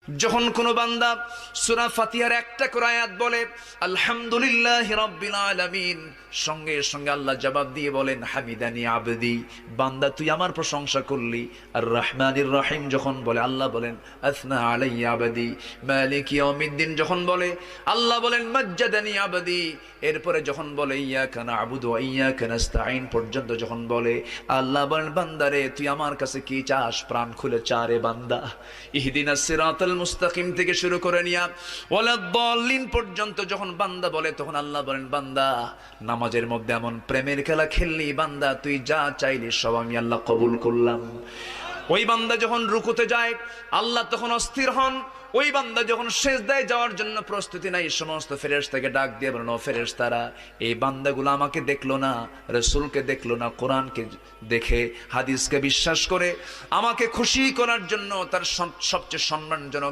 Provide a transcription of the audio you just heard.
যখন কোন বান্দা সূরা ফাতিহার একটা করে আয়াত বলে আলহামদুলিল্লাহি রাব্বিল আলামিন, সঙ্গে সঙ্গে আল্লাহ জবাব দিয়ে বলেন হামিদানি আবদি, বান্দা তুই আমার প্রশংসা করলি। আর রহমানির রহিম যখন বলে আল্লাহ বলেন আসনা আলাইয়া আবদি। মালিক ইয়াউমিদ্দিন যখন বলে আল্লাহ বলেন মাজ্জাদানি আবদি। এরপরে যখন বলে ইয়াকা না'বুদু ওয়া ইয়াকা নাস্তাঈন পর্যন্ত যখন বলে আল্লাহ বলেন বান্দারে তুই আমার কাছে কি চাস, প্রাণ খুলে চারে বান্দা। ইহদিনাস সিরাতাল মুস্তাকিম থেকে শুরু করে নিয়া ওয়ালাদ-দাল্লিন পর্যন্ত যখন বান্দা বলে তখন আল্লাহ বলেন বান্দা নামাজের মধ্যে এমন প্রেমের খেলা খেললি বান্দা, তুই যা চাইলি সব আমি আল্লাহ কবুল করলাম। ওই বান্দা যখন রুকুতে যায় আল্লাহ তখন অস্থির হন। ওই বান্দা যখন সিজদায় যাওয়ার জন্য প্রস্তুতি নাই, সমস্ত ফেরেশতাকে ডাক দিয়ে বলেন ও ফেরেশতারা, এই বান্দাগুলো আমাকে দেখলো না, রাসূলকে দেখলো না, কোরআনকে দেখে হাদিসকে বিশ্বাস করে আমাকে খুশি করার জন্য তার সবচেয়ে সম্মানজনক